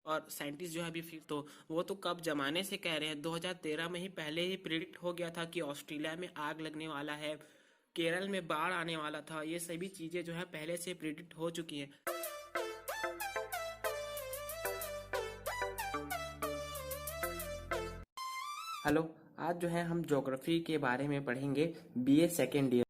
और साइंटिस्ट जो है अभी फिर तो वो तो कब जमाने से कह रहे हैं, 2013 में ही पहले ही प्रिडिक्ट हो गया था कि ऑस्ट्रेलिया में आग लगने वाला है, केरल में बाढ़ आने वाला था। ये सभी चीजें जो है पहले से प्रिडिक्ट हो चुकी हैं। हेलो, आज जो है हम ज्योग्राफी के बारे में पढ़ेंगे, बीए सेकेंड ईयर।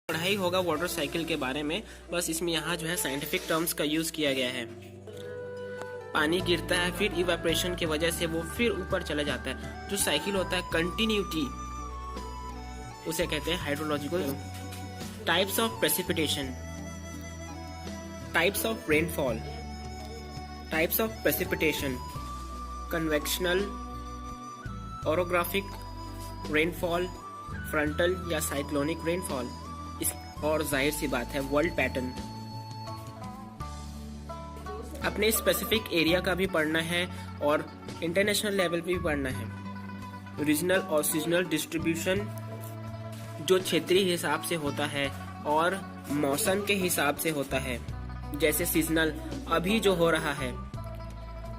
पढ़ाई होगा वाटर साइकिल के बारे में, बस इसमें यहाँ जो है साइंटिफिक टर्म्स का यूज किया गया है। पानी गिरता है, फिर इवापोरेशन की वजह से वो फिर ऊपर चला जाता है। जो साइकिल होता है कंटिन्यूटी, उसे कहते हैं hydrological. Types of precipitation, types of rainfall, types of precipitation, convectional, orographic rainfall, frontal या साइक्लोनिक रेनफॉल। और जाहिर सी बात है वर्ल्ड पैटर्न। अपने स्पेसिफिक एरिया का भी पढ़ना है और इंटरनेशनल लेवल पे भी पढ़ना है। रीजनल और सीजनल डिस्ट्रीब्यूशन जो क्षेत्रीय हिसाब से होता है और मौसम के हिसाब से होता है। जैसे सीजनल अभी जो हो रहा है,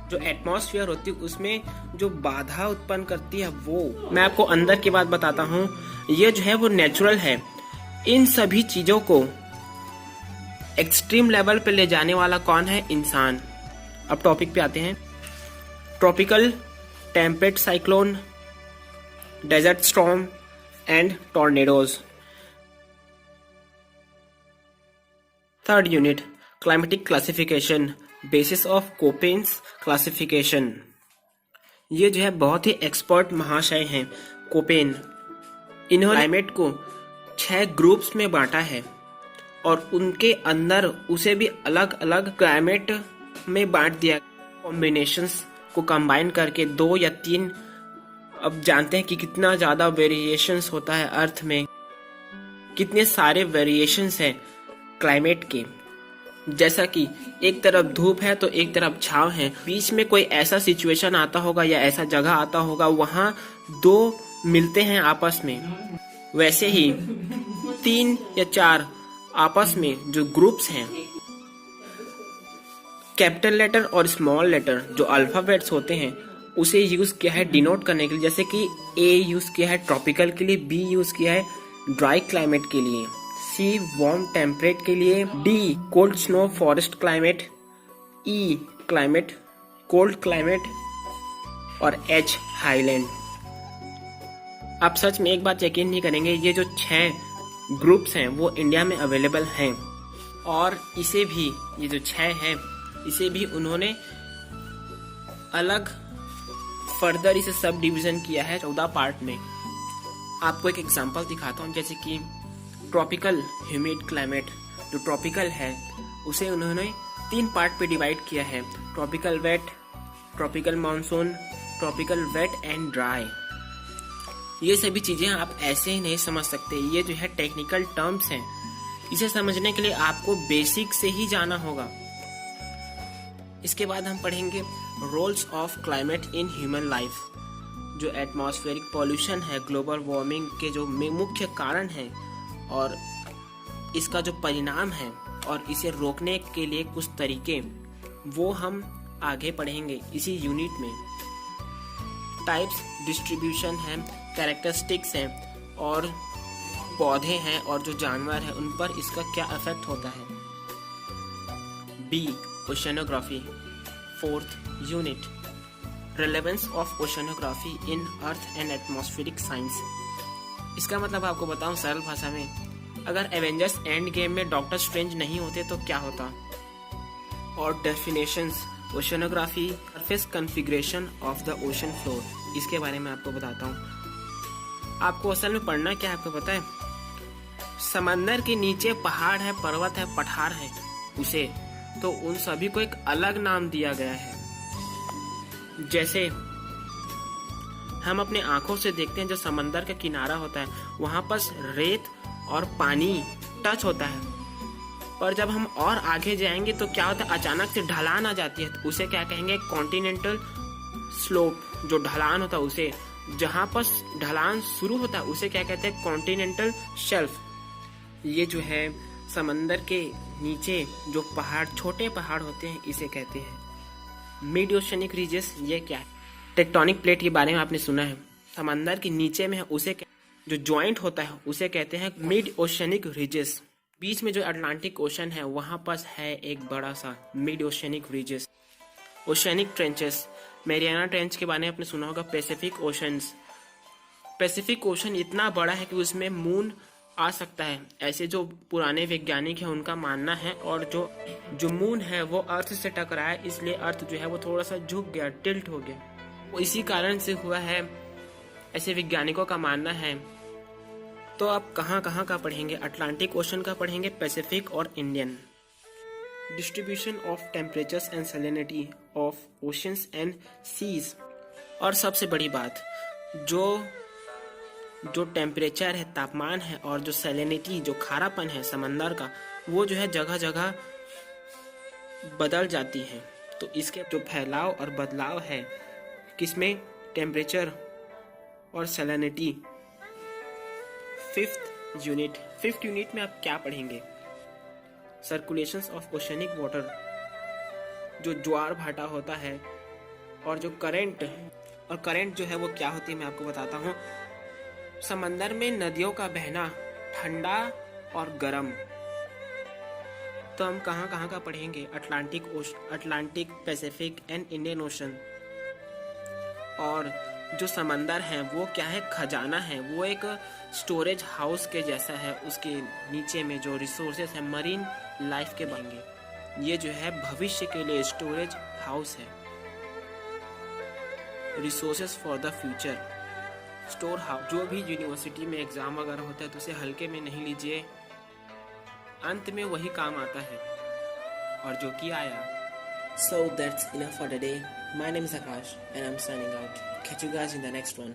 जो एटमॉस्फेयर होती है उसमें जो बाधा उत्पन्न करती है वो मैं आपको अंदर की बात बताता हूँ। ये जो है वो नेचुरल है। इन सभी चीजों को एक्सट्रीम लेवल पे ले जाने वाला कौन है? इंसान। अब टॉपिक पे आते हैं। Tropical, temperate cyclone, desert storm and tornadoes. Third unit, climatic classification, basis of Koppen's classification. ये जो है बहुत ही एक्सपर्ट महाशय हैं कोपेन। इन्होंने क्लाइमेट को 6 ग्रुप्स में बांटा है और उनके अंदर उसे भी अलग अलग क्लाइमेट में बांट दिया। कॉम्बिनेशंस को कंबाइन करके 2 या 3, अब जानते हैं कि कितना ज्यादा वेरिएशंस होता है अर्थ में, कितने सारे वेरिएशंस हैं क्लाइमेट के। जैसा कि एक तरफ धूप है तो एक तरफ छांव है, बीच में कोई ऐसा सिचुएशन आता होगा या ऐसा जगह आता होगा वहां 2 मिलते हैं आपस में। वैसे ही 3 या 4 आपस में जो ग्रुप्स हैं, कैपिटल लेटर और स्मॉल लेटर जो अल्फाबेट्स होते हैं उसे यूज किया है डिनोट करने के लिए। जैसे कि ए यूज किया है ट्रॉपिकल के लिए, बी यूज किया है ड्राई क्लाइमेट के लिए, सी वार्म टेम्परेट के लिए, D cold snow forest climate, E climate cold climate और एच हाईलैंड। आप सच में एक बात यकीन नहीं करेंगे, ये जो 6 ग्रुप्स हैं वो इंडिया में अवेलेबल हैं और इसे भी, ये जो 6 हैं इसे भी उन्होंने अलग फर्दर इसे सब डिवीजन किया है 14 पार्ट में। आपको एक एग्जांपल दिखाता हूँ। जैसे कि ट्रॉपिकल ह्यूमिड क्लाइमेट, जो ट्रॉपिकल है उसे उन्होंने 3 पार्ट पे डिवाइड किया है। Tropical wet, tropical monsoon, tropical wet and dry. ये सभी चीजें आप ऐसे ही नहीं समझ सकते, ये जो है टेक्निकल टर्म्स हैं। इसे समझने के लिए आपको बेसिक से ही जाना होगा। इसके बाद हम पढ़ेंगे roles of climate in human life. जो एटमॉस्फेरिक पॉल्यूशन है, ग्लोबल वार्मिंग के जो मुख्य कारण हैं और इसका जो परिणाम है और इसे रोकने के लिए कुछ तरीके, वो हम आगे पढ़ेंगे इसी यूनिट में। टाइप्स, डिस्ट्रीब्यूशन है, कैरेक्टरिस्टिक्स हैं और पौधे हैं और जो जानवर है उन पर इसका क्या इफेक्ट होता है। B oceanography, 4th unit, relevance of oceanography in earth and atmospheric science. इसका मतलब आपको बताऊं सरल भाषा में, अगर एवेंजर्स एंड गेम में डॉक्टर स्ट्रेंज नहीं होते तो क्या होता। और definitions, oceanography, surface configuration of the ocean floor, इसके बारे में आपको बताता हूँ। आपको असल में पढ़ना क्या है आपको पता है? समंदर के नीचे पहाड़ है, पर्वत है, पठार है, उसे तो उन सभी को एक अलग नाम दिया गया है। जैसे हम अपने आंखों से देखते हैं, जो समंदर का किनारा होता है वहां पर रेत और पानी टच होता है, पर जब हम और आगे जाएंगे तो क्या होता है, अचानक से ढलान आ जाती है, तो उसे क्या कहेंगे? Continental slope. जो ढलान होता है उसे, जहां पर ढलान शुरू होता है उसे क्या कहते हैं? Continental shelf. ये जो है समंदर के नीचे जो पहाड़, छोटे पहाड़ होते हैं, इसे कहते हैं मिड ओशनिक रीजेस। ये क्या है? टेक्टोनिक प्लेट के बारे में आपने सुना है, समंदर के नीचे में है उसे, जो जॉइंट होता है उसे कहते हैं मिड ओशनिक रीजेस। बीच में जो अटलांटिक ओशन है वहां पर है एक बड़ा सा mid oceanic ridges. Oceanic trenches, Mariana trench के बारे में आपने सुना होगा। पैसिफिक ओशंस, पैसिफिक ओशन इतना बड़ा है कि उसमें मून आ सकता है, ऐसे जो पुराने वैज्ञानिक हैं उनका मानना है। और जो मून है वो अर्थ से टकराया, इसलिए अर्थ जो है वो थोड़ा सा झुक गया, टिल्ट हो गया, वो इसी कारण से हुआ है, ऐसे वैज्ञानिकों का मानना है। तो आप कहाँ कहाँ का पढ़ेंगे? अटलांटिक ओशन का पढ़ेंगे, पैसिफिक और Indian. Distribution of temperatures and salinity of oceans and seas. और सबसे बड़ी बात, जो जो टेम्परेचर है, तापमान है, और जो सैलिनिटी, जो खारापन है समंदर का, वो जो है जगह जगह बदल जाती है। तो इसके जो फैलाव और बदलाव है किसमें, टेम्परेचर और सैलिनिटी। फिफ्थ यूनिट में आप क्या पढ़ेंगे, सर्कुलेशंस ऑफ ओशनिक वाटर, जो ज्वार भाटा होता है, और जो करंट जो है वो क्या होती है मैं आपको बताता हूँ। समंदर में नदियों का बहना ठंडा और गर्म। तो हम कहाँ का पढ़ेंगे, Atlantic, Pacific and Indian ocean. और जो समंदर है वो क्या है, खजाना है, वो एक स्टोरेज हाउस के जैसा है। उसके नीचे में जो रिसोर्सेज है मरीन लाइफ के बनेंगे। ये जो है भविष्य के लिए स्टोरेज हाउस है, resources for the future, store house. जो भी यूनिवर्सिटी में एग्जाम वगैरह होता है तो उसे हल्के में नहीं लीजिए, अंत में वही काम आता है, और जो कि आया। So that's enough for today. My name is Akash and I'm signing out. Catch you guys in the next one.